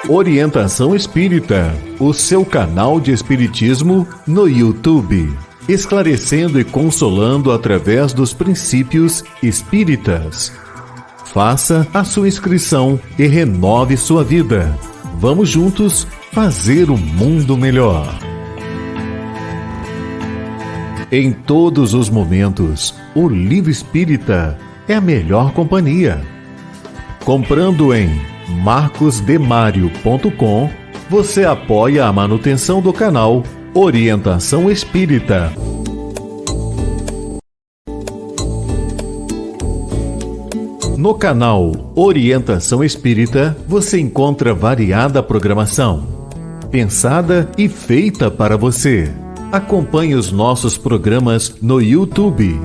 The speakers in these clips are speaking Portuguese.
Orientação Espírita, o seu canal de espiritismo no YouTube, esclarecendo e consolando através dos princípios espíritas. Faça a sua inscrição e renove sua vida. Vamos juntos fazer um mundo melhor. Em todos os momentos, o Livro Espírita é a melhor companhia. Comprando em marcosdemario.com, você apoia a manutenção do canal Orientação Espírita. No canal Orientação Espírita, você encontra variada programação, pensada e feita para você. Acompanhe os nossos programas no YouTube.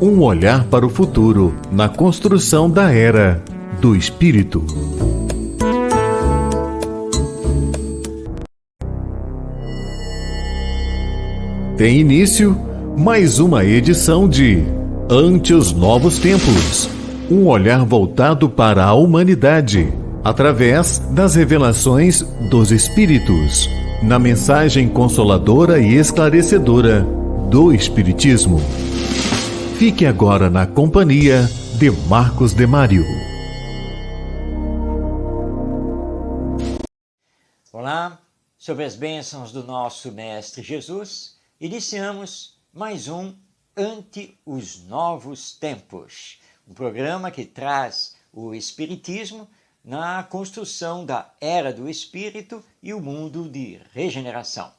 Um olhar para o futuro na construção da Era do Espírito. Tem início mais uma edição de Ante os Novos Tempos. Um olhar voltado para a humanidade, através das revelações dos Espíritos, na mensagem consoladora e esclarecedora do Espiritismo. Fique agora na companhia de Marcos Demário. Olá, sob as bênçãos do nosso Mestre Jesus, iniciamos mais um Ante os Novos Tempos, um programa que traz o Espiritismo na construção da Era do Espírito e o mundo de regeneração.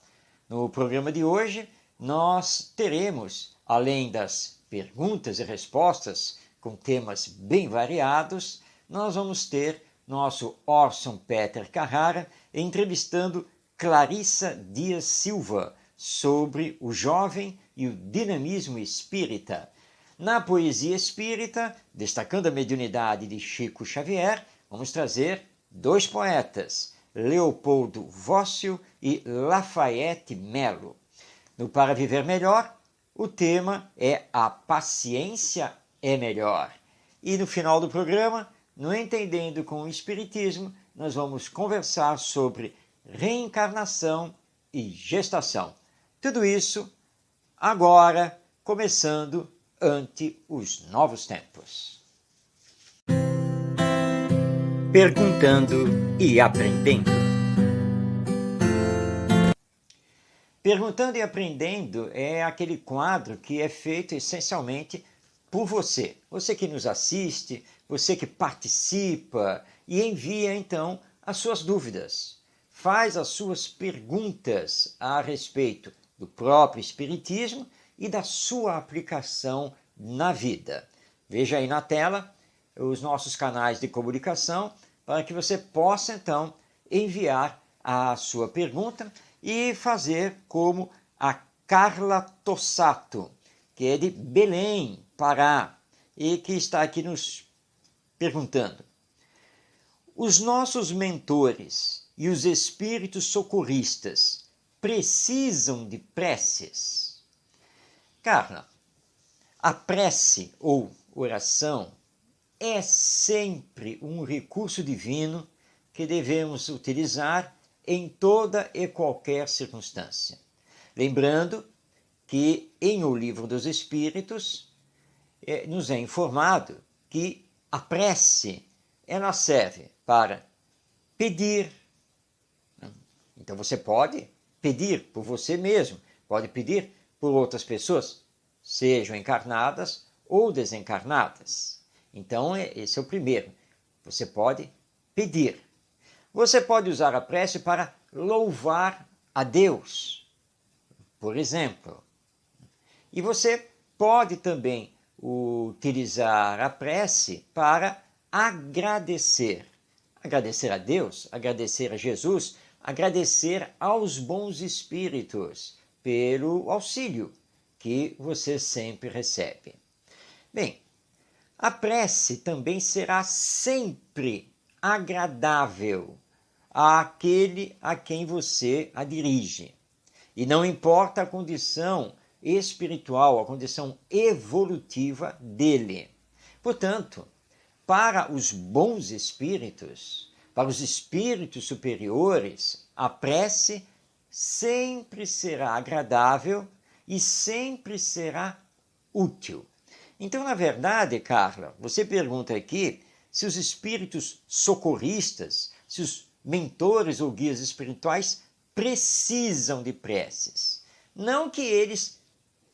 No programa de hoje, nós teremos, além das perguntas e respostas com temas bem variados, nós vamos ter nosso Orson Peter Carrara entrevistando Clarissa Dias Silva sobre o jovem e o dinamismo espírita. Na poesia espírita, destacando a mediunidade de Chico Xavier, vamos trazer dois poetas, Leopoldo Vócio e Lafayette Melo. No Para Viver Melhor, o tema é A Paciência é Melhor. E no final do programa, no Entendendo com o Espiritismo, nós vamos conversar sobre reencarnação e gestação. Tudo isso agora, começando Ante os Novos Tempos. Perguntando e aprendendo. Perguntando e aprendendo é aquele quadro que é feito essencialmente por você. Você que nos assiste, você que participa e envia então as suas dúvidas. Faz as suas perguntas a respeito do próprio Espiritismo e da sua aplicação na vida. Veja aí na tela os nossos canais de comunicação para que você possa então enviar a sua pergunta e fazer como a Carla Tossato, que é de Belém, Pará, e que está aqui nos perguntando: os nossos mentores e os espíritos socorristas precisam de preces? Carla, a prece ou oração é sempre um recurso divino que devemos utilizar em toda e qualquer circunstância. Lembrando que em O Livro dos Espíritos nos é informado que a prece ela serve para pedir. Então você pode pedir por você mesmo, pode pedir por outras pessoas, sejam encarnadas ou desencarnadas. Então, esse é o primeiro. Você pode pedir. Você pode usar a prece para louvar a Deus, por exemplo. E você pode também utilizar a prece para agradecer. Agradecer a Deus, agradecer a Jesus, agradecer aos bons espíritos pelo auxílio que você sempre recebe. Bem, a prece também será sempre agradável àquele a quem você a dirige. E não importa a condição espiritual, a condição evolutiva dele. Portanto, para os bons espíritos, Para os espíritos superiores, a prece sempre será agradável e sempre será útil. Então, na verdade, Carla, você pergunta aqui se os espíritos socorristas, se os mentores ou guias espirituais precisam de preces. Não que eles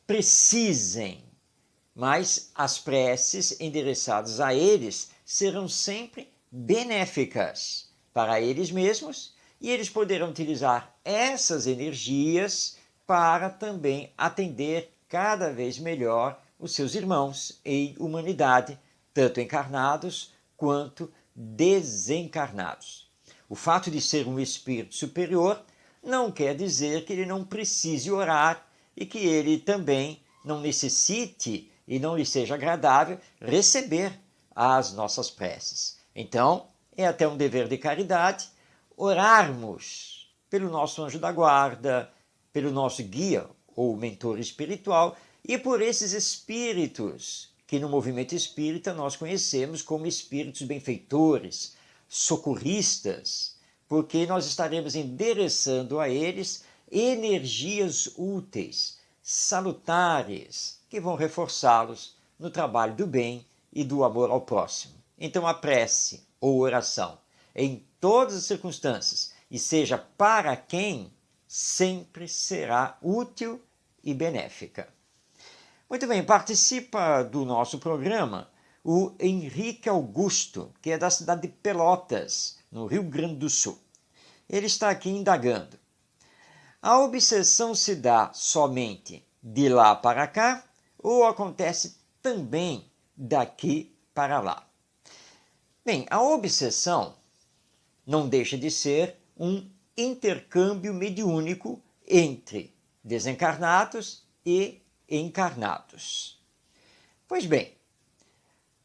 precisem, mas as preces endereçadas a eles serão sempre benéficas para eles mesmos e eles poderão utilizar essas energias para também atender cada vez melhor os seus irmãos em humanidade, tanto encarnados quanto desencarnados. O fato de ser um espírito superior não quer dizer que ele não precise orar e que ele também não necessite e não lhe seja agradável receber as nossas preces. Então, é até um dever de caridade orarmos pelo nosso anjo da guarda, pelo nosso guia ou mentor espiritual e por esses espíritos que no movimento espírita nós conhecemos como espíritos benfeitores, socorristas, porque nós estaremos endereçando a eles energias úteis, salutares, que vão reforçá-los no trabalho do bem e do amor ao próximo. Então a prece ou oração, em todas as circunstâncias, e seja para quem, sempre será útil e benéfica. Muito bem, participa do nosso programa o Henrique Augusto, que é da cidade de Pelotas, no Rio Grande do Sul. Ele está aqui indagando. A obsessão se dá somente de lá para cá ou acontece também daqui para lá? Bem, a obsessão não deixa de ser um intercâmbio mediúnico entre desencarnados e encarnados. Pois bem,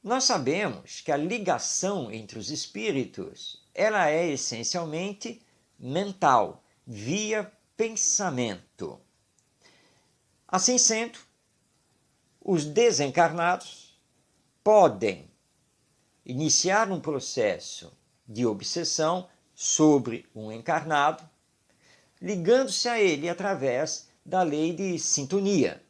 nós sabemos que a ligação entre os espíritos ela é essencialmente mental, via pensamento. Assim sendo, os desencarnados podem iniciar um processo de obsessão sobre um encarnado, ligando-se a ele através da lei de sintonia.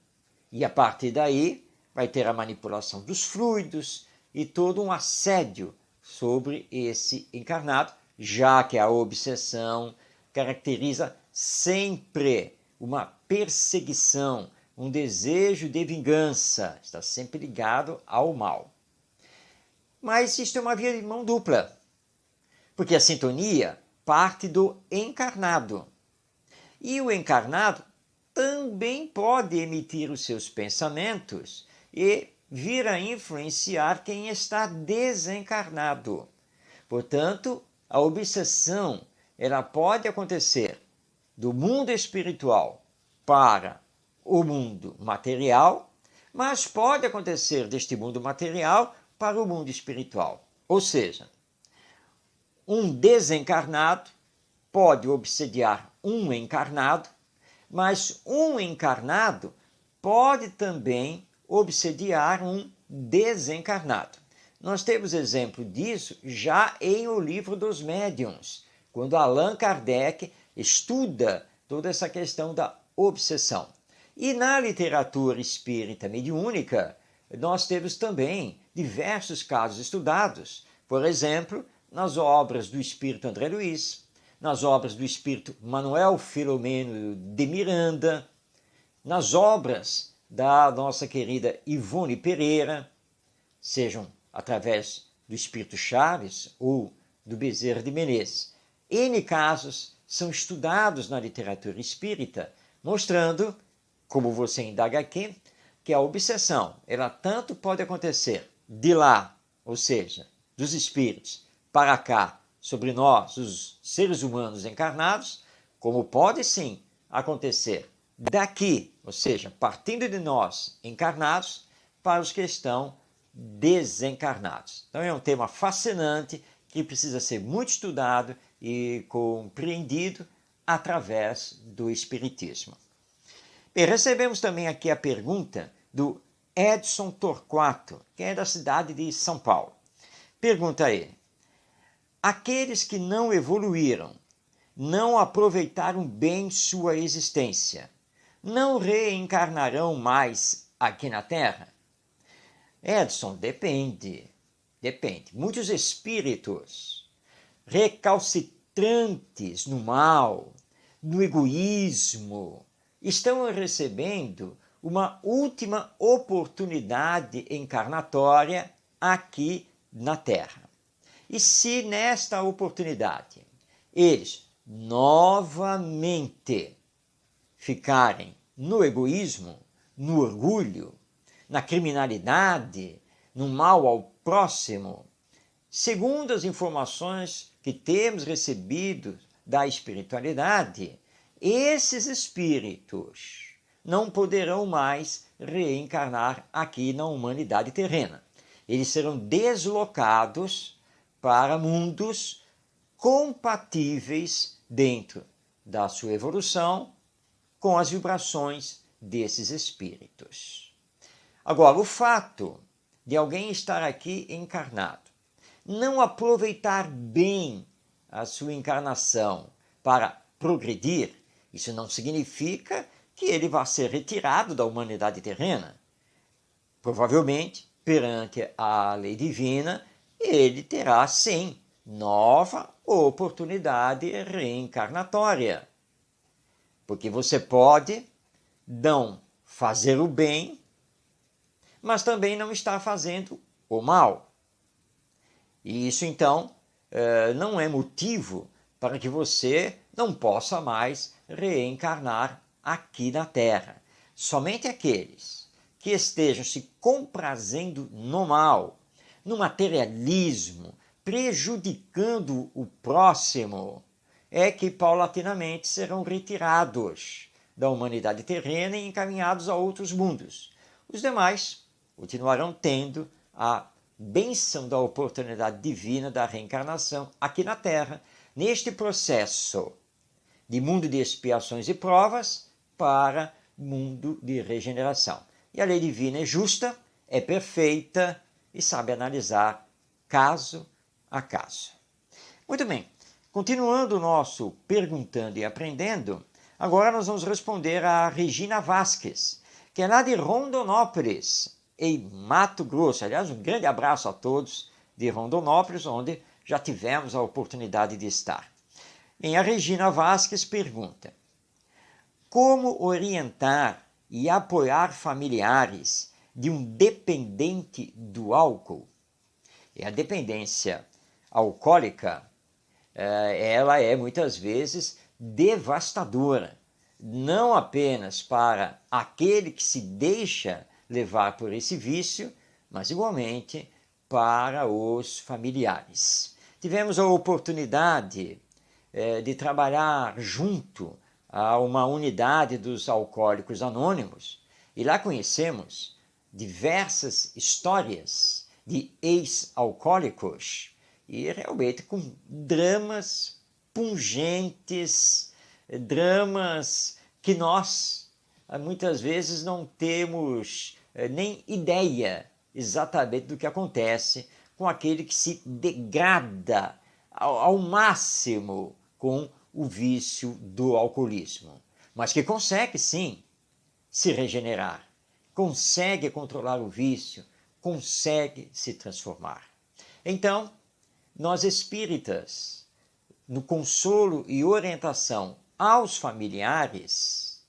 E a partir daí vai ter a manipulação dos fluidos e todo um assédio sobre esse encarnado, já que a obsessão caracteriza sempre uma perseguição, um desejo de vingança, está sempre ligado ao mal. Mas isto é uma via de mão dupla, porque a sintonia parte do encarnado. E o encarnado também pode emitir os seus pensamentos e vir a influenciar quem está desencarnado. Portanto, a obsessão ela pode acontecer do mundo espiritual para o mundo material, mas pode acontecer deste mundo material para o mundo espiritual. Ou seja, um desencarnado pode obsediar um encarnado, mas um encarnado pode também obsediar um desencarnado. Nós temos exemplo disso já em O Livro dos Médiuns, quando Allan Kardec estuda toda essa questão da obsessão. E na literatura espírita mediúnica, nós temos também diversos casos estudados, por exemplo, nas obras do espírito André Luiz, nas obras do espírito Manuel Filomeno de Miranda, nas obras da nossa querida Ivone Pereira, sejam através do espírito Chaves ou do Bezerra de Menezes. N casos são estudados na literatura espírita, mostrando, como você indaga aqui, que a obsessão, ela tanto pode acontecer de lá, ou seja, dos espíritos, para cá, sobre nós, os seres humanos encarnados, como pode sim acontecer daqui, ou seja, partindo de nós encarnados, para os que estão desencarnados. Então é um tema fascinante que precisa ser muito estudado e compreendido através do Espiritismo. Bem, recebemos também aqui a pergunta do Edson Torquato, que é da cidade de São Paulo. Pergunta ele: Aqueles que não evoluíram, não aproveitaram bem sua existência, não reencarnarão mais aqui na Terra? Edson, depende. Depende. Muitos espíritos recalcitrantes no mal, no egoísmo, estão recebendo uma última oportunidade encarnatória aqui na Terra. E se nesta oportunidade eles novamente ficarem no egoísmo, no orgulho, na criminalidade, no mal ao próximo, segundo as informações que temos recebido da espiritualidade, esses espíritos não poderão mais reencarnar aqui na humanidade terrena. Eles serão deslocados para mundos compatíveis dentro da sua evolução com as vibrações desses espíritos. Agora, o fato de alguém estar aqui encarnado, não aproveitar bem a sua encarnação para progredir, isso não significa que ele vá ser retirado da humanidade terrena. Provavelmente, perante a lei divina, ele terá, sim, nova oportunidade reencarnatória. Porque você pode não fazer o bem, mas também não estar fazendo o mal. E isso, então, não é motivo para que você não possa mais reencarnar aqui na Terra. Somente aqueles que estejam se comprazendo no mal, no materialismo, prejudicando o próximo, é que paulatinamente serão retirados da humanidade terrena e encaminhados a outros mundos. Os demais continuarão tendo a bênção da oportunidade divina da reencarnação aqui na Terra, neste processo de mundo de expiações e provas para mundo de regeneração. E a lei divina é justa, é perfeita e sabe analisar caso a caso. Muito bem, continuando o nosso Perguntando e Aprendendo, agora nós vamos responder a Regina Vasques, que é lá de Rondonópolis, em Mato Grosso. Aliás, um grande abraço a todos de Rondonópolis, onde já tivemos a oportunidade de estar. A Regina Vasques pergunta: como orientar e apoiar familiares de um dependente do álcool? E a dependência alcoólica, ela é muitas vezes devastadora, não apenas para aquele que se deixa levar por esse vício, mas igualmente para os familiares. Tivemos a oportunidade de trabalhar junto a uma unidade dos Alcoólicos Anônimos e lá conhecemos diversas histórias de ex-alcoólicos e realmente com dramas pungentes, dramas que nós muitas vezes não temos nem ideia exatamente do que acontece com aquele que se degrada ao máximo com o vício do alcoolismo, mas que consegue sim se regenerar, consegue controlar o vício, consegue se transformar. Então, nós espíritas, no consolo e orientação aos familiares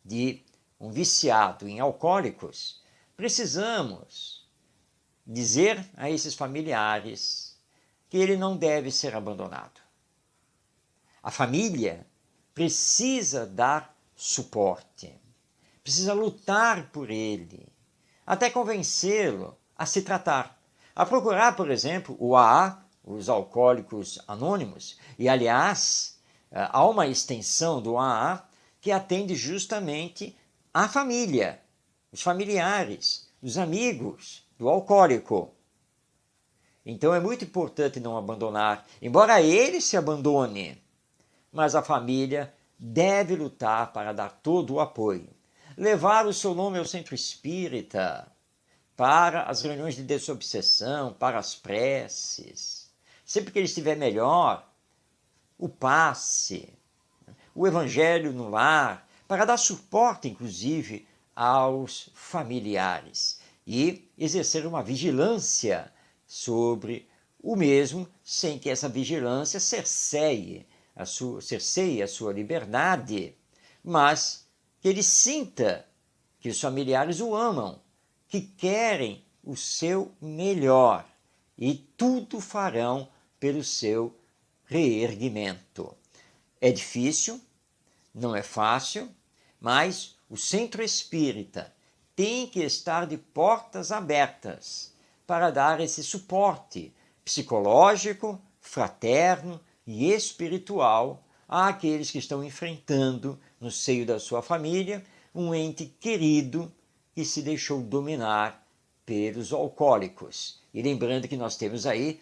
de um viciado em alcoólicos, precisamos dizer a esses familiares que ele não deve ser abandonado. A família precisa dar suporte, precisa lutar por ele, até convencê-lo a se tratar, a procurar, por exemplo, o AA, os Alcoólicos Anônimos, e aliás, há uma extensão do AA que atende justamente a família, os familiares, os amigos do alcoólico. Então é muito importante não abandonar, embora ele se abandone, mas a família deve lutar para dar todo o apoio. Levar o seu nome ao centro espírita, para as reuniões de desobsessão, para as preces, sempre que ele estiver melhor, o passe, o evangelho no lar, para dar suporte, inclusive, aos familiares e exercer uma vigilância sobre o mesmo, sem que essa vigilância cerceie a sua liberdade, mas que ele sinta que os familiares o amam, que querem o seu melhor e tudo farão pelo seu reerguimento. É difícil, não é fácil, mas o centro espírita tem que estar de portas abertas para dar esse suporte psicológico, fraterno e espiritual àqueles que estão enfrentando no seio da sua família um ente querido que se deixou dominar pelos alcoólicos. E lembrando que nós temos aí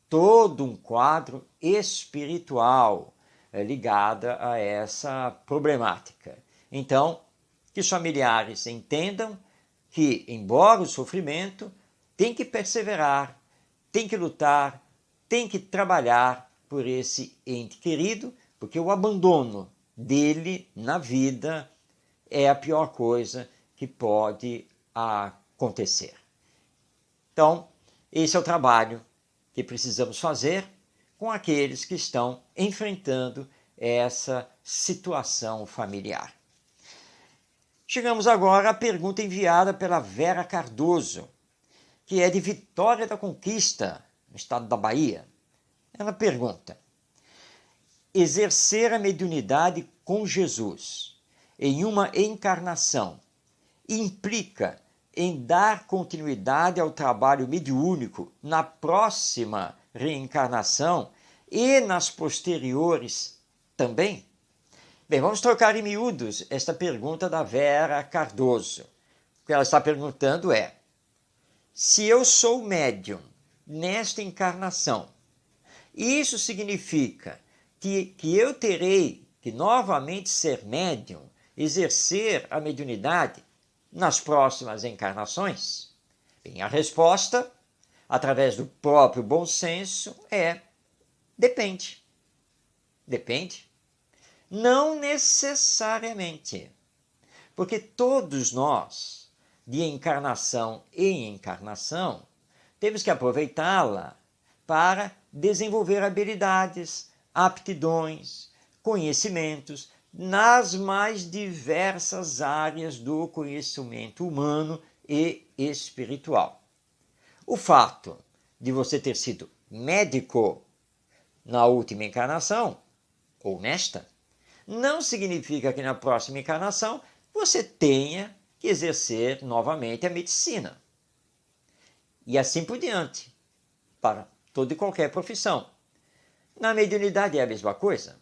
todo um quadro espiritual ligado a essa problemática. Então, que os familiares entendam que, embora o sofrimento, tem que perseverar, tem que lutar, tem que trabalhar por esse ente querido, porque o abandono dele na vida é a pior coisa que pode acontecer. Então, esse é o trabalho que precisamos fazer com aqueles que estão enfrentando essa situação familiar. Chegamos agora à pergunta enviada pela Vera Cardoso, que é de Vitória da Conquista, no estado da Bahia. Ela pergunta: exercer a mediunidade com Jesus em uma encarnação implica em dar continuidade ao trabalho mediúnico na próxima reencarnação e nas posteriores também? Bem, vamos trocar em miúdos esta pergunta da Vera Cardoso. O que ela está perguntando é: se eu sou médium nesta encarnação, isso significa que eu terei que novamente ser médium, exercer a mediunidade nas próximas encarnações? Bem, a resposta, através do próprio bom senso, é: depende. Depende. Não necessariamente, porque todos nós, de encarnação em encarnação, temos que aproveitá-la para desenvolver habilidades, aptidões, conhecimentos nas mais diversas áreas do conhecimento humano e espiritual. O fato de você ter sido médico na última encarnação, ou nesta, não significa que na próxima encarnação você tenha que exercer novamente a medicina. E assim por diante, para toda e qualquer profissão. Na mediunidade é a mesma coisa.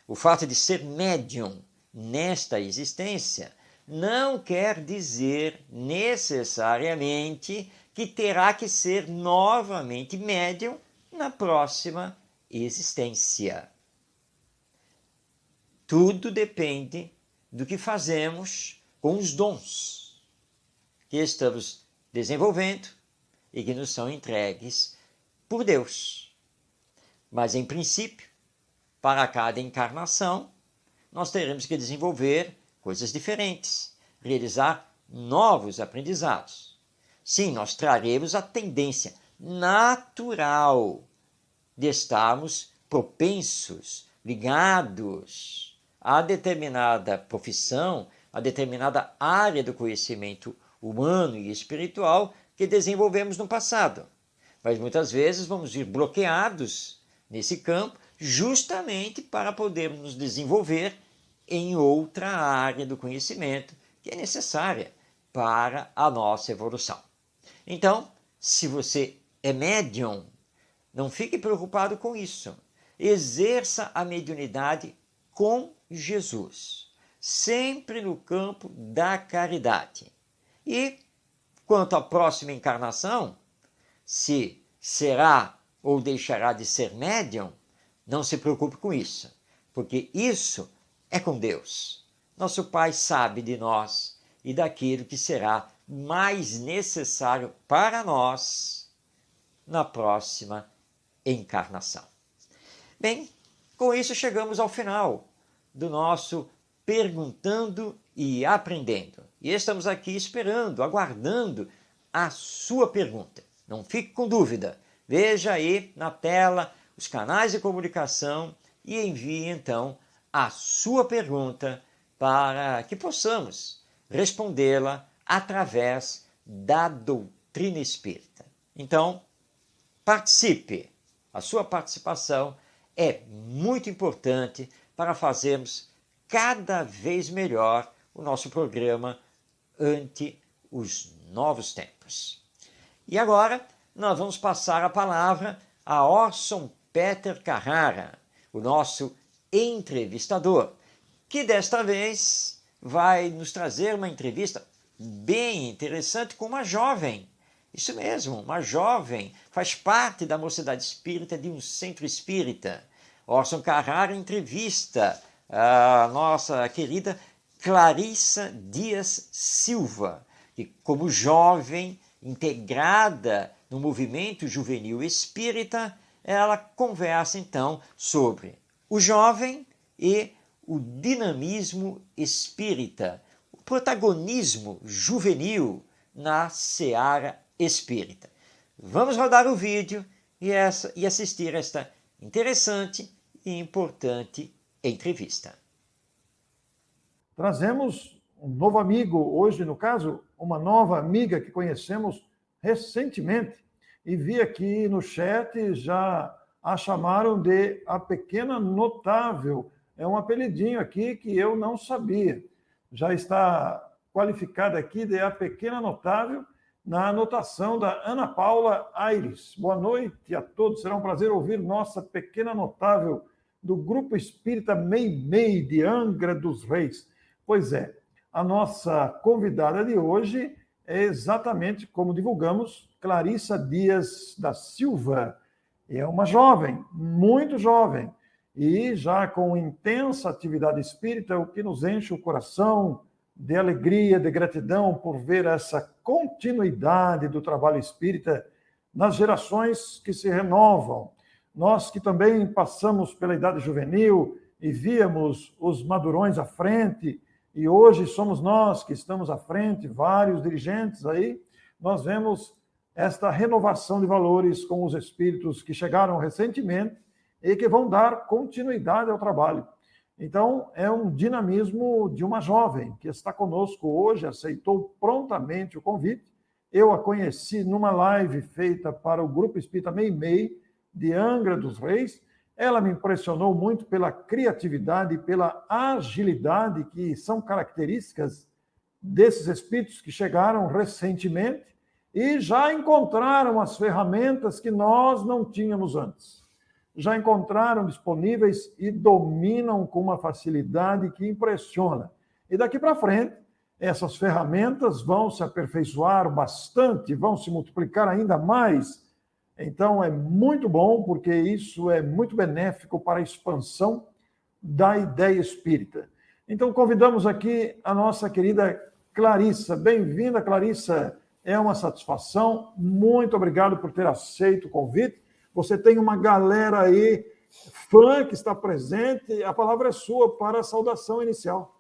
O fato de ser médium nesta existência não quer dizer necessariamente que terá que ser novamente médium na próxima existência. Tudo depende do que fazemos com os dons que estamos desenvolvendo e que nos são entregues por Deus. Mas, em princípio, para cada encarnação, nós teremos que desenvolver coisas diferentes, realizar novos aprendizados. Sim, nós traremos a tendência natural de estarmos propensos, ligados a determinada profissão, a determinada área do conhecimento humano e espiritual que desenvolvemos no passado. Mas muitas vezes vamos ir bloqueados nesse campo justamente para podermos nos desenvolver em outra área do conhecimento que é necessária para a nossa evolução. Então, se você é médium, não fique preocupado com isso. Exerça a mediunidade com Jesus, sempre no campo da caridade. E, quanto à próxima encarnação, se será ou deixará de ser médium, não se preocupe com isso, porque isso é com Deus. Nosso Pai sabe de nós e daquilo que será mais necessário para nós na próxima encarnação. Bem, com isso chegamos ao final do nosso Perguntando e Aprendendo. E estamos aqui esperando, aguardando a sua pergunta. Não fique com dúvida. Veja aí na tela os canais de comunicação e envie então a sua pergunta para que possamos respondê-la através da doutrina espírita. Então, participe. A sua participação é muito importante para fazermos cada vez melhor o nosso programa ante os novos tempos. E agora nós vamos passar a palavra a Orson Peter Carrara, o nosso entrevistador, que desta vez vai nos trazer uma entrevista bem interessante com uma jovem. Isso mesmo, uma jovem, faz parte da Mocidade Espírita de um centro espírita. Orson Carrara entrevista a nossa querida Clarissa Dias Silva, que como jovem, integrada no movimento juvenil espírita, ela conversa então sobre o jovem e o dinamismo espírita, o protagonismo juvenil na seara espírita. Vamos rodar o vídeo e assistir esta interessante e importante entrevista. Trazemos um novo amigo, hoje, no caso, uma nova amiga que conhecemos recentemente. E vi aqui no chat, já a chamaram de a Pequena Notável. É um apelidinho aqui que eu não sabia. Já está qualificada aqui de a Pequena Notável na anotação da Ana Paula Aires. Boa noite a todos. Será um prazer ouvir nossa Pequena Notável do Grupo Espírita Meimei de Angra dos Reis. Pois é, a nossa convidada de hoje é exatamente como divulgamos, Clarissa Dias da Silva. É uma jovem, muito jovem, e já com intensa atividade espírita, o que nos enche o coração de alegria, de gratidão por ver essa continuidade do trabalho espírita nas gerações que se renovam. Nós que também passamos pela idade juvenil e víamos os madurões à frente, e hoje somos nós que estamos à frente, vários dirigentes aí, nós vemos esta renovação de valores com os espíritos que chegaram recentemente e que vão dar continuidade ao trabalho. Então, é um dinamismo de uma jovem que está conosco hoje, aceitou prontamente o convite. Eu a conheci numa live feita para o Grupo Espírita Meimei, de Angra dos Reis. Ela me impressionou muito pela criatividade e pela agilidade que são características desses espíritos que chegaram recentemente e já encontraram as ferramentas que nós não tínhamos antes. Já encontraram disponíveis e dominam com uma facilidade que impressiona. E daqui para frente, essas ferramentas vão se aperfeiçoar bastante, vão se multiplicar ainda mais. Então, é muito bom, porque isso é muito benéfico para a expansão da ideia espírita. Então, convidamos aqui a nossa querida Clarissa. Bem-vinda, Clarissa. É uma satisfação. Muito obrigado por ter aceito o convite. Você tem uma galera aí, fã, que está presente. A palavra é sua para a saudação inicial.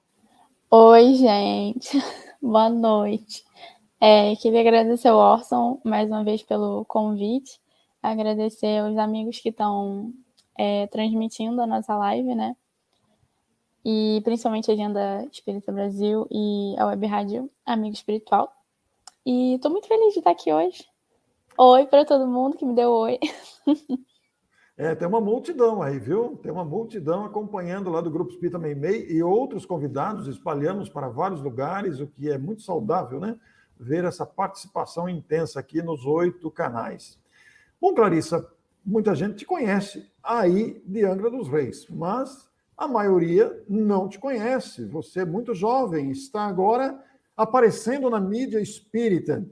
Oi, gente. Boa noite. Queria agradecer ao Orson mais uma vez pelo convite. Agradecer aos amigos que estão transmitindo a nossa live, né? E principalmente a Agenda Espírita Brasil e a Web Rádio Amigo Espiritual. E estou muito feliz de estar aqui hoje. Oi para todo mundo que me deu oi. Tem uma multidão aí, viu? Tem uma multidão acompanhando lá do Grupo Espírita Meimei e outros convidados, espalhamos para vários lugares, o que é muito saudável, né? Ver essa participação intensa aqui nos 8 canais. Bom, Clarissa, muita gente te conhece aí de Angra dos Reis, mas a maioria não te conhece. Você é muito jovem, está agora aparecendo na mídia espírita.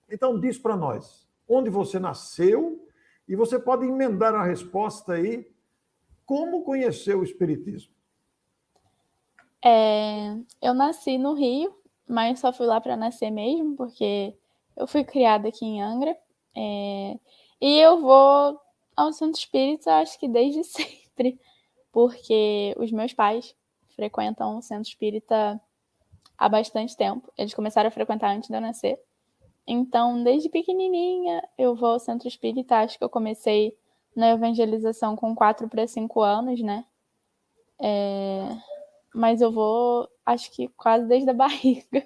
Então, diz para nós, onde você nasceu, e você pode emendar a resposta aí, como conheceu o espiritismo? Eu nasci no Rio, mas só fui lá para nascer mesmo, porque eu fui criada aqui em Angra. E eu vou ao centro espírita, acho que desde sempre, porque os meus pais frequentam o centro espírita há bastante tempo. Eles começaram a frequentar antes de eu nascer. Então, desde pequenininha, eu vou ao centro espírita. Acho que eu comecei na evangelização com 4 para 5 anos, né? Mas eu vou, acho que quase desde a barriga.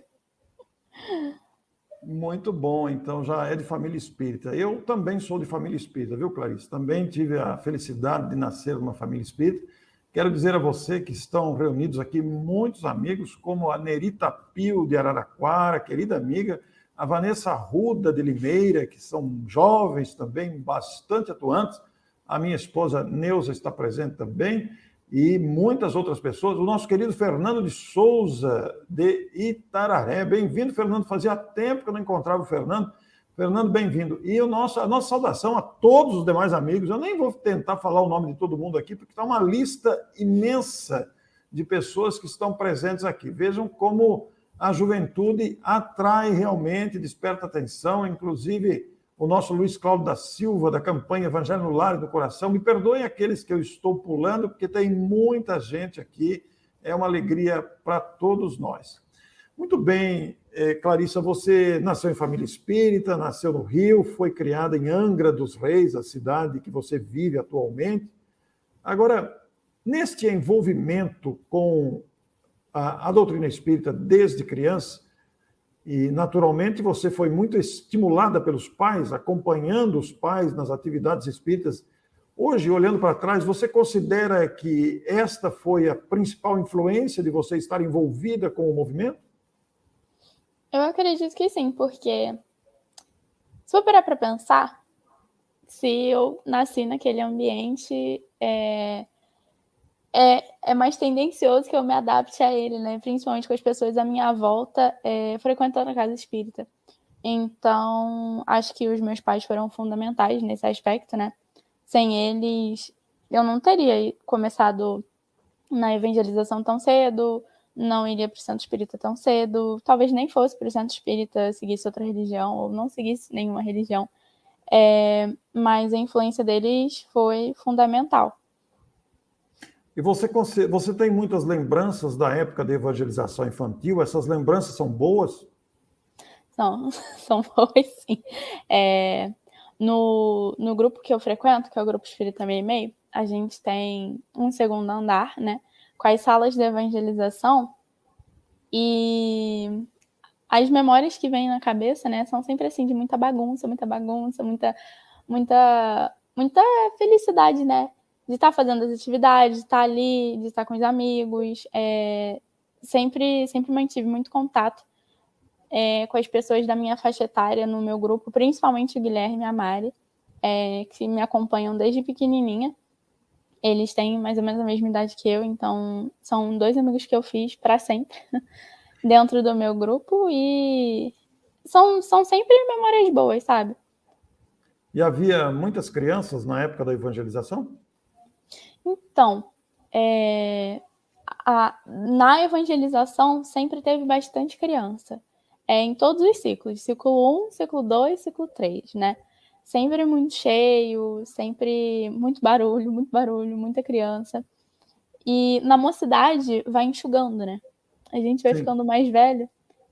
Muito bom, então já é de família espírita. Eu também sou de família espírita, viu, Clarice? Também tive a felicidade de nascer numa família espírita. Quero dizer a você que estão reunidos aqui muitos amigos, como a Nerita Pio de Araraquara, querida amiga, a Vanessa Arruda de Limeira, que são jovens também, bastante atuantes. A minha esposa Neuza está presente também, e muitas outras pessoas. O nosso querido Fernando de Souza, de Itararé. Bem-vindo, Fernando. Fazia tempo que eu não encontrava o Fernando. Fernando, bem-vindo. E a nossa saudação a todos os demais amigos. Eu nem vou tentar falar o nome de todo mundo aqui, porque está uma lista imensa de pessoas que estão presentes aqui. Vejam como a juventude atrai realmente, desperta atenção, inclusive o nosso Luiz Cláudio da Silva, da campanha Evangelho no Lar e do Coração. Me perdoem aqueles que eu estou pulando, porque tem muita gente aqui. É uma alegria para todos nós. Muito bem, Clarissa, você nasceu em família espírita, nasceu no Rio, foi criada em Angra dos Reis, a cidade que você vive atualmente. Agora, neste envolvimento com a doutrina espírita desde criança, e, naturalmente, você foi muito estimulada pelos pais, acompanhando os pais nas atividades espíritas. Hoje, olhando para trás, você considera que esta foi a principal influência de você estar envolvida com o movimento? Eu acredito que sim, porque se eu parar para pensar, se eu nasci naquele ambiente, é mais tendencioso que eu me adapte a ele, né? Principalmente com as pessoas à minha volta frequentando a casa espírita. Então, acho que os meus pais foram fundamentais nesse aspecto, né? Sem eles, eu não teria começado na evangelização tão cedo, não iria para o centro espírita tão cedo, talvez nem fosse para o centro espírita, seguisse outra religião, ou não seguisse nenhuma religião. Mas a influência deles foi fundamental. E você tem muitas lembranças da época da evangelização infantil? Essas lembranças são boas? São boas, sim. No grupo que eu frequento, que é o Grupo Espírita Meio e Meio, a gente tem um segundo andar, né, com as salas de evangelização, e as memórias que vêm na cabeça, né, são sempre assim, de muita bagunça, muita felicidade, né, de estar fazendo as atividades, de estar ali, de estar com os amigos. Sempre mantive muito contato com as pessoas da minha faixa etária no meu grupo, principalmente o Guilherme e a Mari, que me acompanham desde pequenininha. Eles têm mais ou menos a mesma idade que eu, então são 2 amigos que eu fiz para sempre dentro do meu grupo, e são sempre memórias boas, sabe? E havia muitas crianças na época da evangelização? Então, na evangelização sempre teve bastante criança, em todos os ciclos, ciclo 1, ciclo 2, ciclo 3, né? Sempre muito cheio, sempre muito barulho, muita criança. E na mocidade vai enxugando, né? A gente vai ficando mais velho,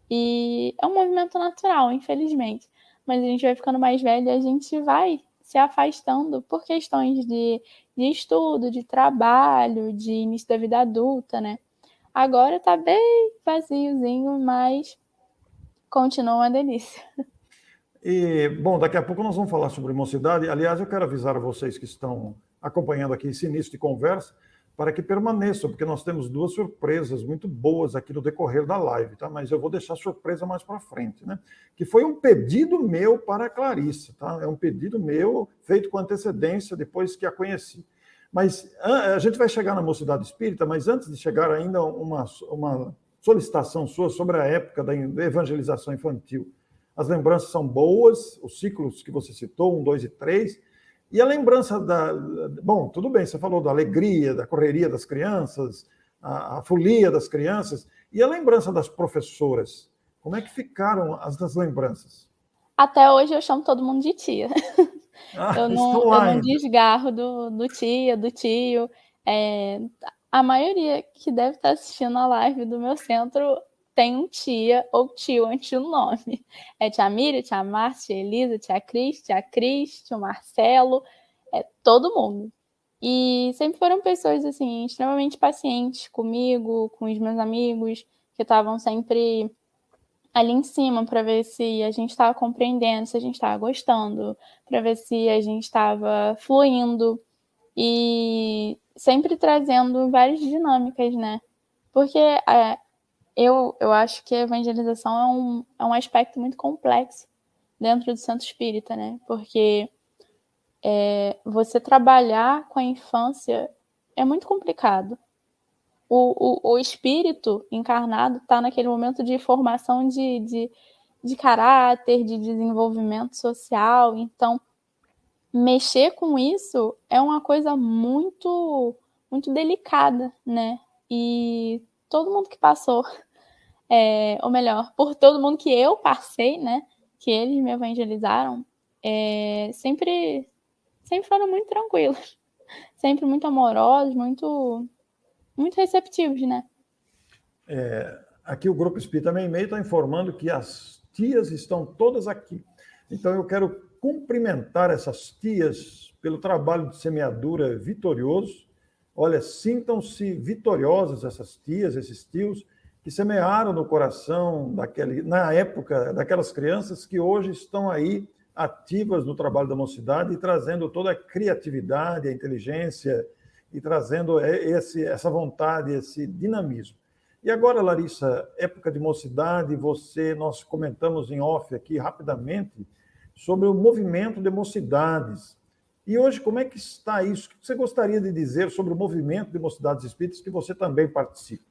e é um movimento natural, infelizmente. Mas a gente vai ficando mais velho e a gente vai se afastando por questões de estudo, de trabalho, de início da vida adulta, né? Agora tá bem vaziozinho, mas continua uma delícia. E, bom, daqui a pouco nós vamos falar sobre mocidade. Aliás, eu quero avisar a vocês que estão acompanhando aqui esse início de conversa, para que permaneçam, porque nós temos 2 surpresas muito boas aqui no decorrer da live, tá? Mas eu vou deixar a surpresa mais para frente, né? Que foi um pedido meu para a Clarissa, tá? É um pedido meu feito com antecedência, depois que a conheci. Mas a gente vai chegar na Mocidade Espírita, mas antes de chegar ainda uma solicitação sua sobre a época da evangelização infantil. As lembranças são boas, os ciclos que você citou, 1, 2 e 3, e a lembrança Bom, tudo bem, você falou da alegria, da correria das crianças, a folia das crianças, e a lembrança das professoras. Como é que ficaram as lembranças? Até hoje eu chamo todo mundo de tia. Estão Eu lá não ainda. desgarro do tia, do tio. É, a maioria que deve estar assistindo a live do meu centro tem um tia ou tio antes do nome. É tia Miriam, tia Márcia, tia Elisa, tia Cris, tio Marcelo, todo mundo. E sempre foram pessoas, assim, extremamente pacientes comigo, com os meus amigos, que estavam sempre ali em cima para ver se a gente estava compreendendo, se a gente estava gostando, para ver se a gente estava fluindo e sempre trazendo várias dinâmicas, né? Porque eu acho que a evangelização é um aspecto muito complexo dentro do centro espírita, né? Porque você trabalhar com a infância é muito complicado. O espírito encarnado está naquele momento de formação de caráter, de desenvolvimento social. Então, mexer com isso é uma coisa muito, muito delicada, né? E todo mundo que passou, ou melhor, por todo mundo que eu passei, né? Que eles me evangelizaram, sempre foram muito tranquilos, sempre muito amorosos, muito, muito receptivos, né? Aqui o Grupo Espírita Meio Meio está informando que as tias estão todas aqui. Então eu quero cumprimentar essas tias pelo trabalho de semeadura vitorioso. Olha, sintam-se vitoriosas essas tias, esses tios, que semearam no coração na época daquelas crianças que hoje estão aí ativas no trabalho da mocidade e trazendo toda a criatividade, a inteligência e trazendo essa vontade, esse dinamismo. E agora, Larissa, época de mocidade, nós comentamos em off aqui rapidamente sobre o movimento de mocidades. E hoje, como é que está isso? O que você gostaria de dizer sobre o movimento de mocidades espíritas que você também participa?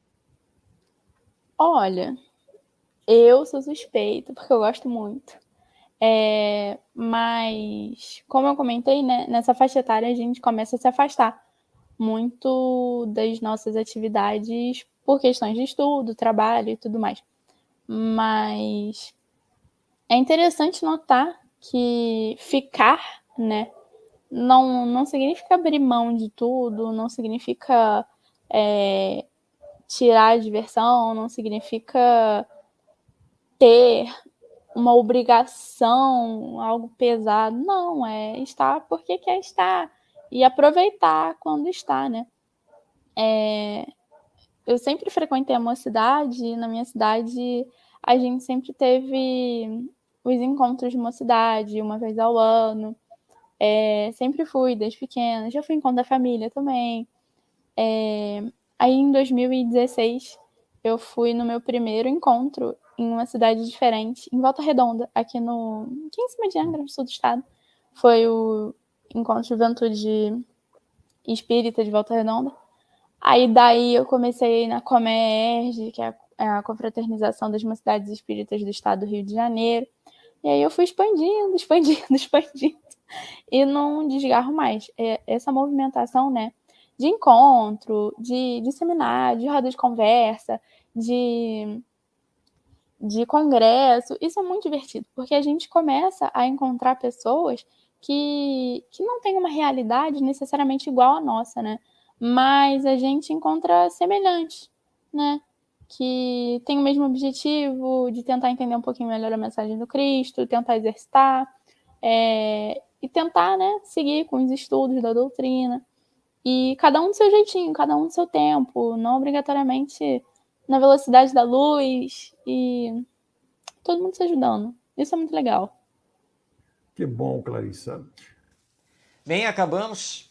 Olha, eu sou suspeita, porque eu gosto muito. Mas, como eu comentei, né, nessa faixa etária a gente começa a se afastar muito das nossas atividades por questões de estudo, trabalho e tudo mais. Mas é interessante notar que ficar, né, não significa abrir mão de tudo, não significa tirar a diversão, não significa ter uma obrigação, algo pesado. Não, é estar porque quer estar e aproveitar quando está, né? Eu sempre frequentei a mocidade e na minha cidade a gente sempre teve os encontros de mocidade, uma vez ao ano. Sempre fui desde pequena, já fui em encontro da família também. Aí em 2016 eu fui no meu primeiro encontro em uma cidade diferente, em Volta Redonda, aqui em cima de Angra, no sul do estado. Foi o encontro de juventude espírita de Volta Redonda. Aí daí eu comecei na Comerge, que é a confraternização das mocidades espíritas do estado do Rio de Janeiro. E aí eu fui expandindo, expandindo. E não desgarro mais. Essa movimentação, né? De encontro, de seminário, de roda de conversa, de congresso, isso é muito divertido, porque a gente começa a encontrar pessoas que não têm uma realidade necessariamente igual à nossa, né? Mas a gente encontra semelhantes, né? Que tem o mesmo objetivo de tentar entender um pouquinho melhor a mensagem do Cristo, tentar exercitar, e tentar, né, seguir com os estudos da doutrina. E cada um do seu jeitinho, cada um do seu tempo, não obrigatoriamente na velocidade da luz e todo mundo se ajudando. Isso é muito legal. Que bom, Clarissa. Bem, acabamos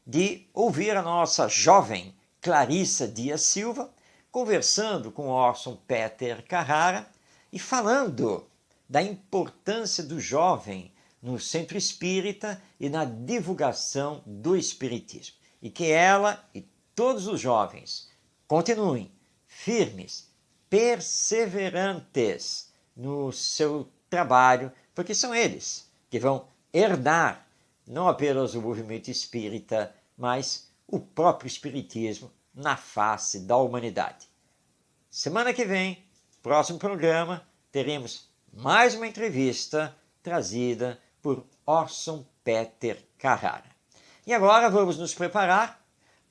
de ouvir a nossa jovem Clarissa Dias Silva conversando com Orson Peter Carrara e falando da importância do jovem no centro espírita e na divulgação do espiritismo. E que ela e todos os jovens continuem firmes, perseverantes no seu trabalho, porque são eles que vão herdar não apenas o movimento espírita, mas o próprio espiritismo na face da humanidade. Semana que vem, próximo programa, teremos mais uma entrevista trazida por Orson Peter Carrara. E agora vamos nos preparar,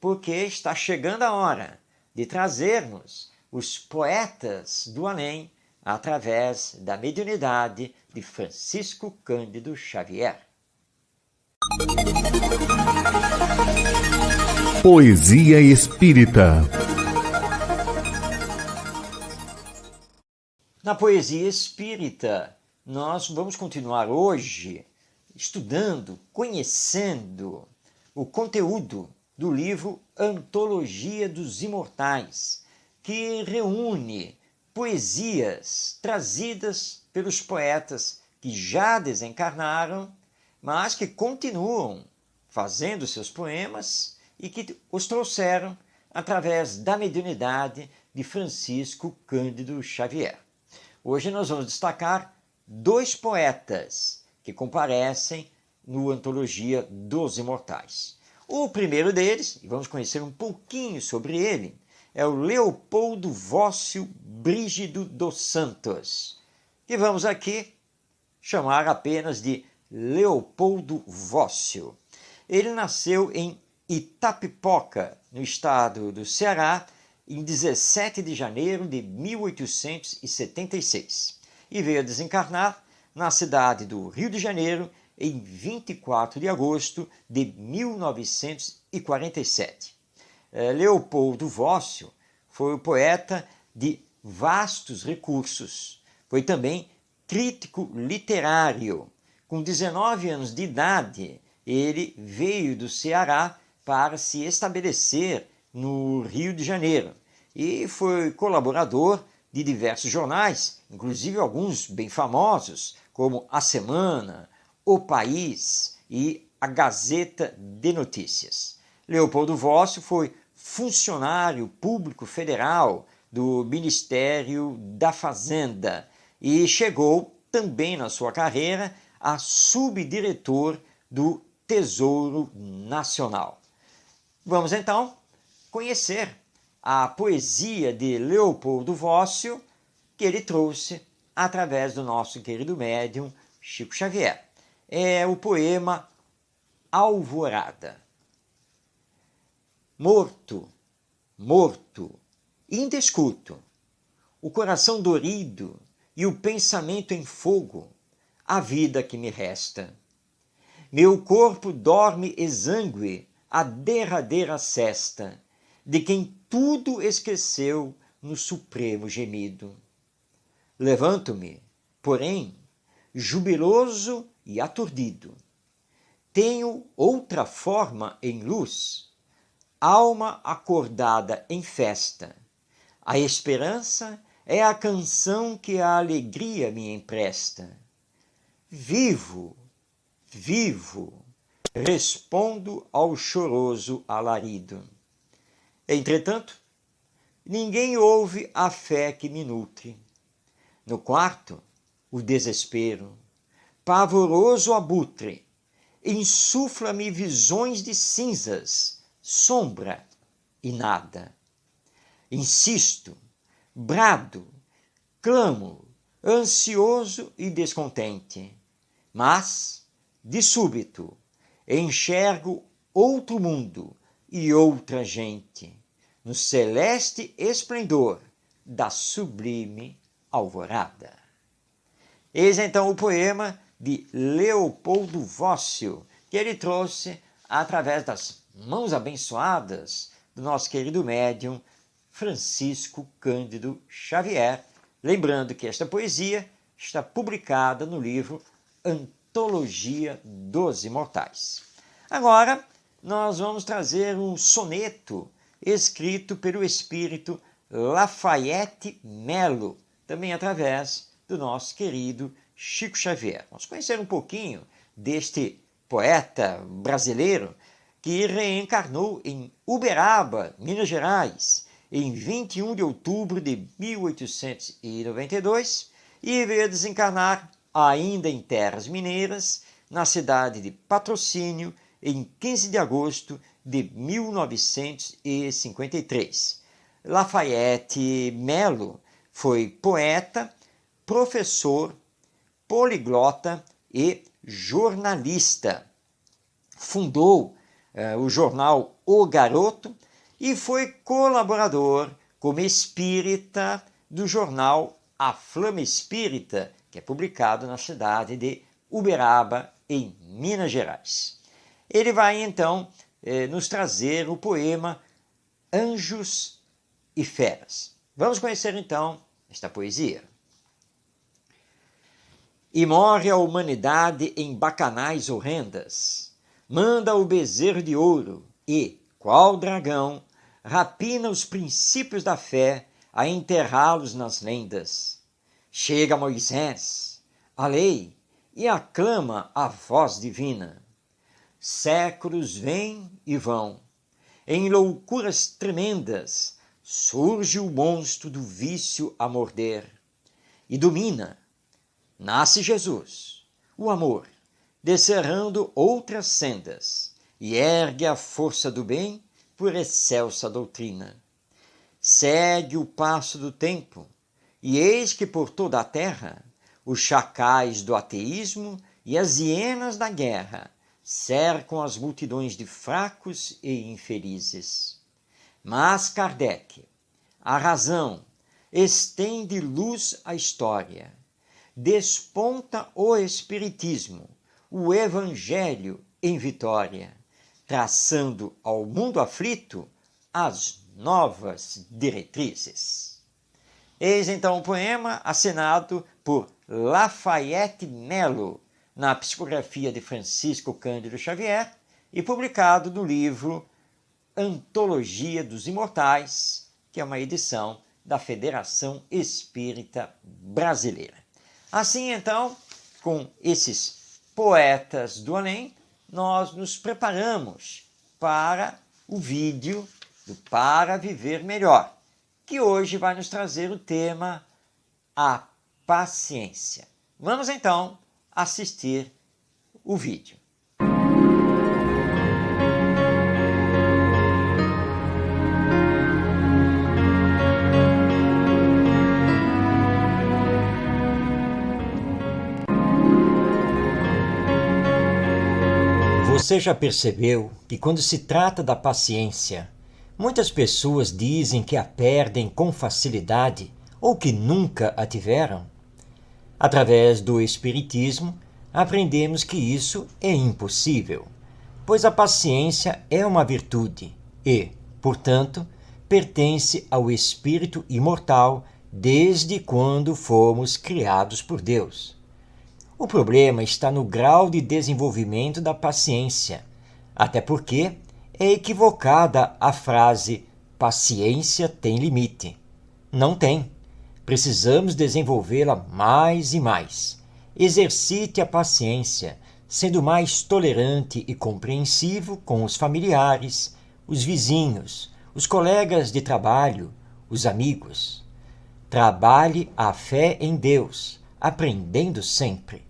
porque está chegando a hora de trazermos os poetas do além através da mediunidade de Francisco Cândido Xavier. Poesia Espírita. Na poesia espírita, nós vamos continuar hoje estudando, conhecendo o conteúdo do livro Antologia dos Imortais, que reúne poesias trazidas pelos poetas que já desencarnaram, mas que continuam fazendo seus poemas e que os trouxeram através da mediunidade de Francisco Cândido Xavier. Hoje nós vamos destacar 2 poetas que comparecem no Antologia dos Imortais. O primeiro deles, e vamos conhecer um pouquinho sobre ele, é o Leopoldo Vócio Brígido dos Santos, que vamos aqui chamar apenas de Leopoldo Vócio. Ele nasceu em Itapipoca, no estado do Ceará, em 17 de janeiro de 1876, e veio a desencarnar na cidade do Rio de Janeiro em 24 de agosto de 1947. Leopoldo Vócio foi o poeta de vastos recursos. Foi também crítico literário. Com 19 anos de idade, ele veio do Ceará para se estabelecer no Rio de Janeiro e foi colaborador de diversos jornais, inclusive alguns bem famosos, como A Semana, O País e a Gazeta de Notícias. Leopoldo Vócio foi funcionário público federal do Ministério da Fazenda e chegou também na sua carreira a subdiretor do Tesouro Nacional. Vamos então conhecer a poesia de Leopoldo Vócio, que ele trouxe através do nosso querido médium Chico Xavier. É o poema Alvorada. Morto, morto, ainda escuto, o coração dorido e o pensamento em fogo, a vida que me resta. Meu corpo dorme exangue a derradeira sesta de quem tudo esqueceu no supremo gemido. Levanto-me, porém, jubiloso e aturdido. Tenho outra forma em luz, alma acordada em festa. A esperança é a canção que a alegria me empresta. Vivo, vivo, respondo ao choroso alarido. Entretanto, ninguém ouve a fé que me nutre. No quarto, o desespero, pavoroso abutre, insufla-me visões de cinzas, sombra e nada. Insisto, brado, clamo, ansioso e descontente, mas, de súbito, enxergo outro mundo e outra gente, no celeste esplendor da sublime alvorada. Eis então o poema de Leopoldo Vócio, que ele trouxe através das mãos abençoadas do nosso querido médium Francisco Cândido Xavier. Lembrando que esta poesia está publicada no livro Antologia dos Imortais. Agora, nós vamos trazer um soneto escrito pelo espírito Lafayette Melo, também através do nosso querido Chico Xavier. Vamos conhecer um pouquinho deste poeta brasileiro que reencarnou em Uberaba, Minas Gerais, em 21 de outubro de 1892 e veio a desencarnar ainda em terras mineiras, na cidade de Patrocínio, em 15 de agosto de 1953. Lafayette Melo foi poeta, professor, poliglota e jornalista. Fundou o jornal O Garoto e foi colaborador como espírita do jornal A Flama Espírita, que é publicado na cidade de Uberaba, em Minas Gerais. Ele vai então nos trazer o poema Anjos e Feras. Vamos conhecer então esta poesia. E morre a humanidade em bacanais horrendas, manda o bezerro de ouro e, qual dragão, rapina os princípios da fé a enterrá-los nas lendas. Chega Moisés, a lei, e aclama a voz divina. Séculos vêm e vão, em loucuras tremendas, surge o monstro do vício a morder e domina. Nasce Jesus, o amor, descerrando outras sendas, e ergue a força do bem por excelsa doutrina. Segue o passo do tempo, e eis que por toda a terra os chacais do ateísmo e as hienas da guerra cercam as multidões de fracos e infelizes. Mas Kardec, a razão, estende luz à história, desponta o Espiritismo, o Evangelho em vitória, traçando ao mundo aflito as novas diretrizes. Eis então o poema assinado por Lafayette Melo, na psicografia de Francisco Cândido Xavier e publicado no livro Antologia dos Imortais, que é uma edição da Federação Espírita Brasileira. Assim, então, com esses poetas do além, nós nos preparamos para o vídeo do Para Viver Melhor, que hoje vai nos trazer o tema A Paciência. Vamos, então, assistir o vídeo. Você já percebeu que quando se trata da paciência, muitas pessoas dizem que a perdem com facilidade ou que nunca a tiveram? Através do Espiritismo, aprendemos que isso é impossível, pois a paciência é uma virtude e, portanto, pertence ao espírito imortal desde quando fomos criados por Deus. O problema está no grau de desenvolvimento da paciência, até porque é equivocada a frase paciência tem limite. Não tem. Precisamos desenvolvê-la mais e mais. Exercite a paciência, sendo mais tolerante e compreensivo com os familiares, os vizinhos, os colegas de trabalho, os amigos. Trabalhe a fé em Deus, aprendendo sempre.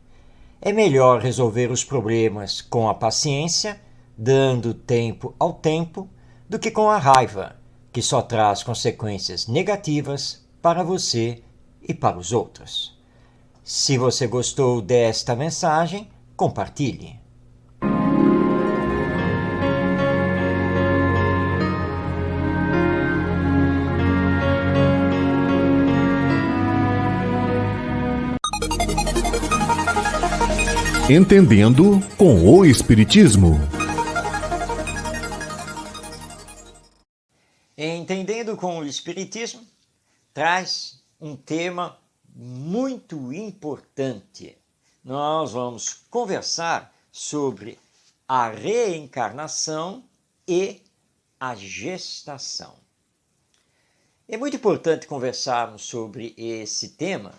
É melhor resolver os problemas com a paciência, dando tempo ao tempo, do que com a raiva, que só traz consequências negativas para você e para os outros. Se você gostou desta mensagem, compartilhe. Entendendo com o Espiritismo. Entendendo com o Espiritismo traz um tema muito importante. Nós vamos conversar sobre a reencarnação e a gestação. É muito importante conversarmos sobre esse tema,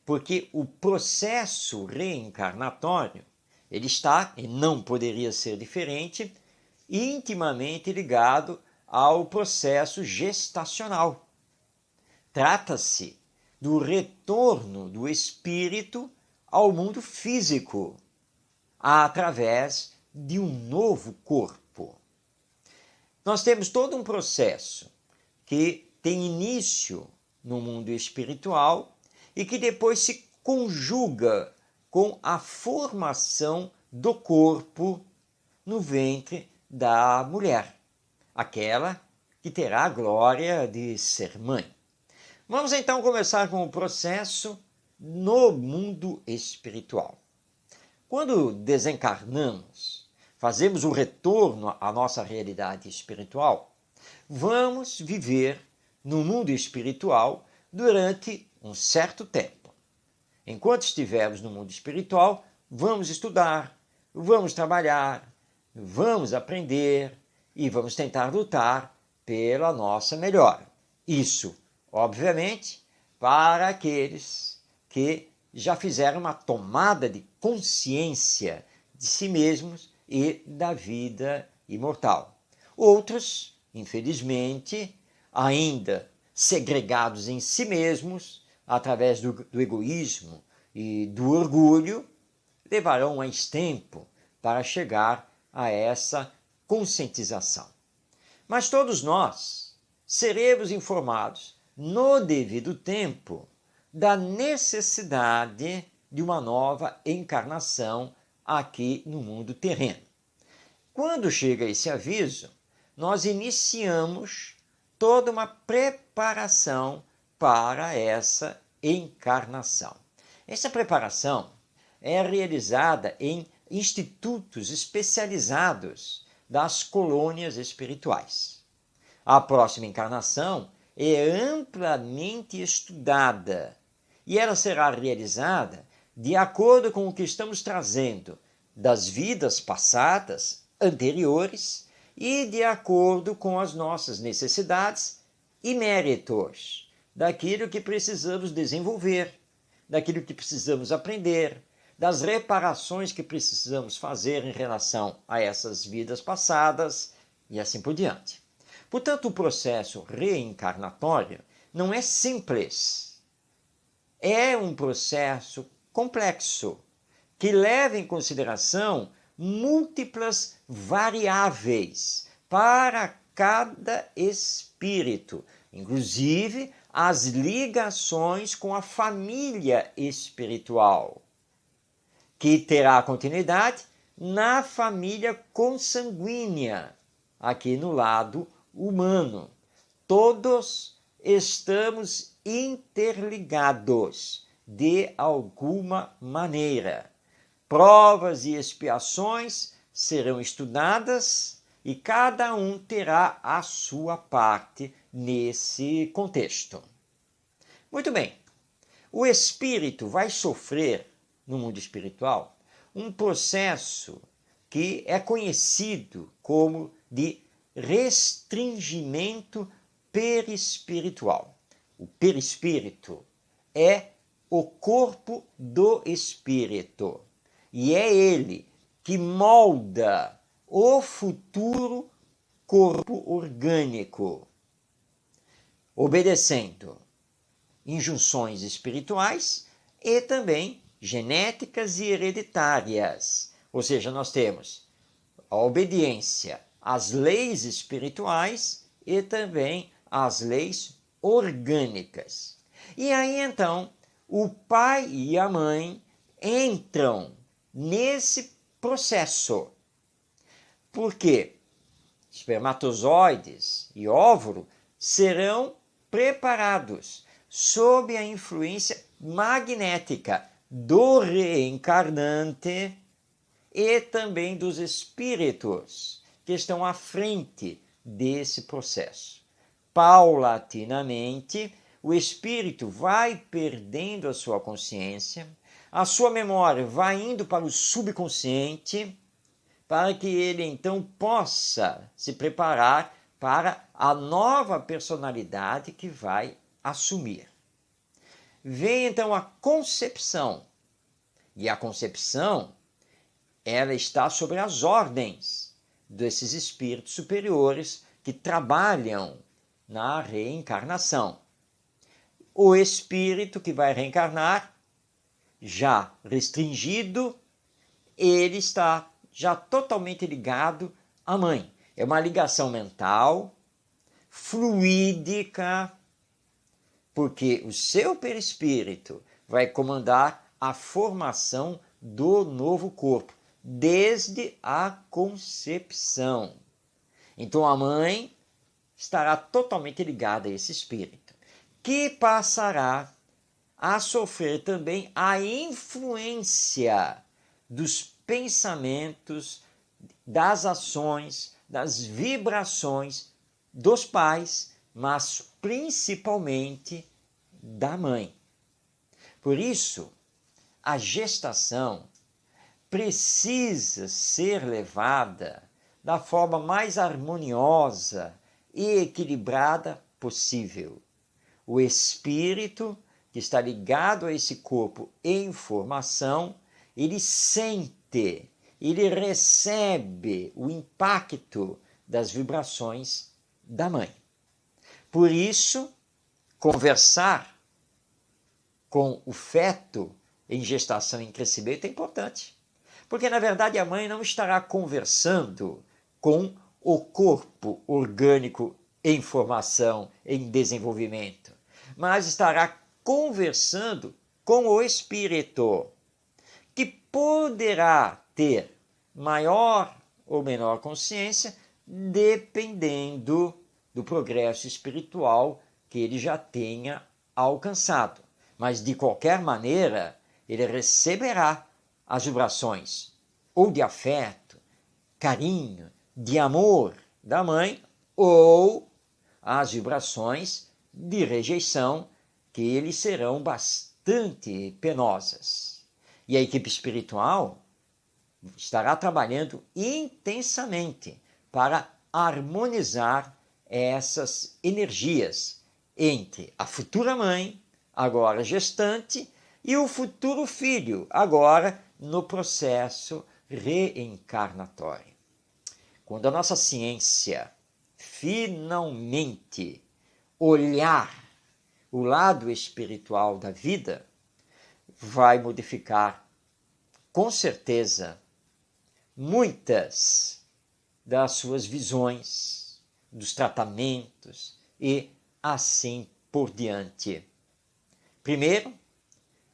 porque o processo reencarnatório, ele está, e não poderia ser diferente, intimamente ligado ao processo gestacional. Trata-se do retorno do espírito ao mundo físico, através de um novo corpo. Nós temos todo um processo que tem início no mundo espiritual e que depois se conjuga com a formação do corpo no ventre da mulher, aquela que terá a glória de ser mãe. Vamos então começar com o processo no mundo espiritual. Quando desencarnamos, fazemos o retorno à nossa realidade espiritual, vamos viver no mundo espiritual durante um certo tempo. Enquanto estivermos no mundo espiritual, vamos estudar, vamos trabalhar, vamos aprender e vamos tentar lutar pela nossa melhora. Isso, obviamente, para aqueles que já fizeram uma tomada de consciência de si mesmos e da vida imortal. Outros, infelizmente, ainda segregados em si mesmos, através do egoísmo e do orgulho, levarão mais tempo para chegar a essa conscientização. Mas todos nós seremos informados no devido tempo da necessidade de uma nova encarnação aqui no mundo terreno. Quando chega esse aviso, nós iniciamos toda uma preparação para essa encarnação. Essa preparação é realizada em institutos especializados das colônias espirituais. A próxima encarnação é amplamente estudada e ela será realizada de acordo com o que estamos trazendo das vidas passadas, anteriores, e de acordo com as nossas necessidades e méritos, daquilo que precisamos desenvolver, daquilo que precisamos aprender, das reparações que precisamos fazer em relação a essas vidas passadas e assim por diante. Portanto, o processo reencarnatório não é simples. É um processo complexo, que leva em consideração múltiplas variáveis para cada espírito, inclusive as ligações com a família espiritual, que terá continuidade na família consanguínea, aqui no lado humano. Todos estamos interligados de alguma maneira. Provas e expiações serão estudadas e cada um terá a sua parte nesse contexto. Muito bem, o espírito vai sofrer no mundo espiritual um processo que é conhecido como de restringimento perispiritual. O perispírito é o corpo do espírito e é ele que molda o futuro corpo orgânico, obedecendo injunções espirituais e também genéticas e hereditárias. Ou seja, nós temos a obediência às leis espirituais e também às leis orgânicas. E aí então o pai e a mãe entram nesse processo. Porque espermatozoides e óvulo serão preparados sob a influência magnética do reencarnante e também dos espíritos que estão à frente desse processo. Paulatinamente, o espírito vai perdendo a sua consciência, a sua memória vai indo para o subconsciente, para que ele então possa se preparar para a nova personalidade que vai assumir. Vem então a concepção, e a concepção ela está sobre as ordens desses espíritos superiores que trabalham na reencarnação. O espírito que vai reencarnar, já restringido, ele está já totalmente ligado à mãe. É uma ligação mental, fluídica, porque o seu perispírito vai comandar a formação do novo corpo, desde a concepção. Então a mãe estará totalmente ligada a esse espírito, que passará a sofrer também a influência dos pensamentos, das ações, das vibrações dos pais, mas principalmente da mãe. Por isso, a gestação precisa ser levada da forma mais harmoniosa e equilibrada possível. O espírito que está ligado a esse corpo em formação, ele sente, ele recebe o impacto das vibrações da mãe. Por isso, conversar com o feto em gestação e em crescimento é importante. Porque, na verdade, a mãe não estará conversando com o corpo orgânico em formação, em desenvolvimento, mas estará conversando com o espírito, que poderá ter maior ou menor consciência, dependendo do progresso espiritual que ele já tenha alcançado. Mas, de qualquer maneira, ele receberá as vibrações ou de afeto, carinho, de amor da mãe, ou as vibrações de rejeição, que lhe serão bastante penosas. E a equipe espiritual estará trabalhando intensamente para harmonizar essas energias entre a futura mãe, agora gestante, e o futuro filho, agora no processo reencarnatório. Quando a nossa ciência finalmente olhar o lado espiritual da vida, vai modificar, com certeza, muitas das suas visões, dos tratamentos e assim por diante. Primeiro,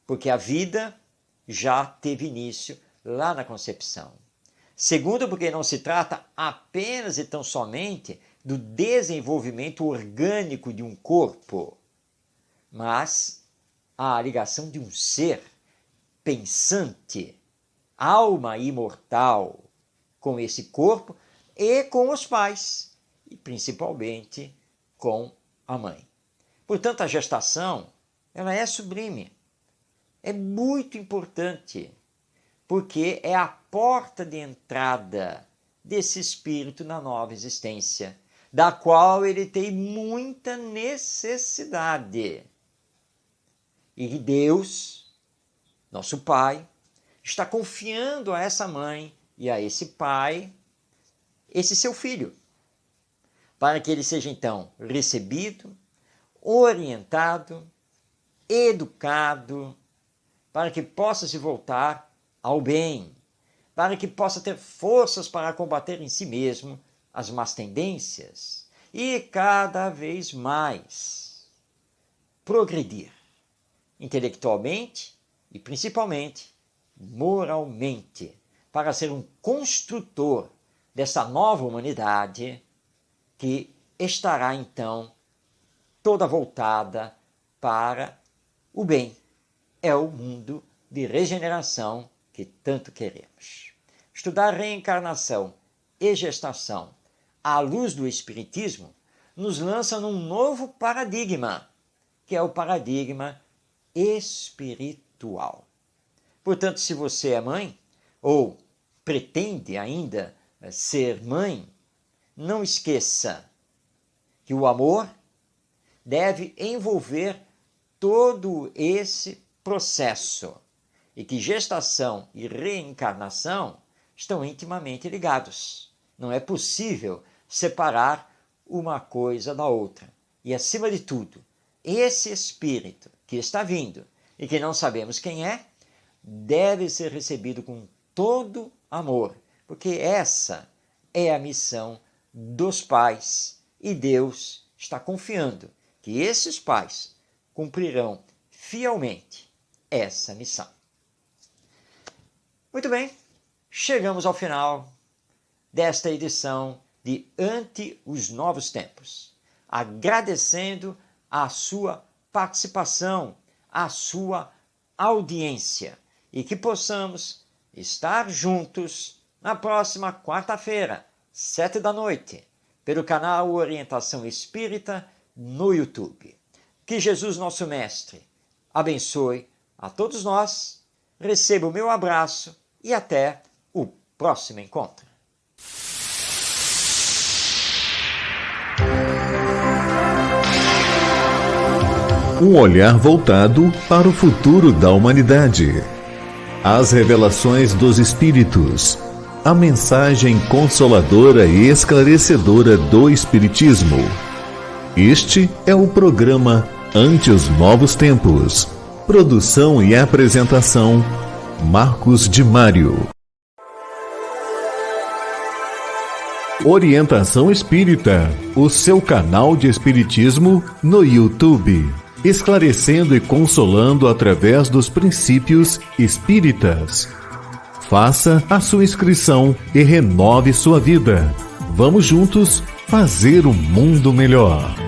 porque a vida já teve início lá na concepção. Segundo, porque não se trata apenas e tão somente do desenvolvimento orgânico de um corpo, mas a ligação de um ser pensante, alma imortal, com esse corpo e com os pais, e principalmente com a mãe. Portanto, a gestação, ela é sublime, é muito importante, porque é a porta de entrada desse espírito na nova existência, da qual ele tem muita necessidade. E Deus, nosso Pai, está confiando a essa mãe e a esse pai esse seu filho, para que ele seja então recebido, orientado, educado, para que possa se voltar ao bem, para que possa ter forças para combater em si mesmo as más tendências e cada vez mais progredir intelectualmente e principalmente moralmente, para ser um construtor dessa nova humanidade que estará então toda voltada para o bem. É o mundo de regeneração que tanto queremos. Estudar reencarnação e gestação à luz do Espiritismo nos lança num novo paradigma, que é o paradigma espiritual. Portanto, se você é mãe ou pretende ainda ser mãe, não esqueça que o amor deve envolver todo esse processo e que gestação e reencarnação estão intimamente ligados. Não é possível separar uma coisa da outra. E, acima de tudo, esse espírito que está vindo e que não sabemos quem é, deve ser recebido com todo amor, porque essa é a missão dos pais e Deus está confiando que esses pais cumprirão fielmente essa missão. Muito bem, chegamos ao final desta edição de Ante os Novos Tempos, agradecendo a sua participação, a sua audiência, e que possamos estar juntos na próxima quarta-feira, 19h, pelo canal Orientação Espírita no YouTube. Que Jesus, nosso Mestre, abençoe a todos nós, receba o meu abraço e até o próximo encontro. Um olhar voltado para o futuro da humanidade. As revelações dos Espíritos. A mensagem consoladora e esclarecedora do Espiritismo. Este é o programa Ante os Novos Tempos. Produção e apresentação, Marcos de Mário. Orientação Espírita, o seu canal de espiritismo no YouTube. Esclarecendo e consolando através dos princípios espíritas. Faça a sua inscrição e renove sua vida. Vamos juntos fazer um mundo melhor.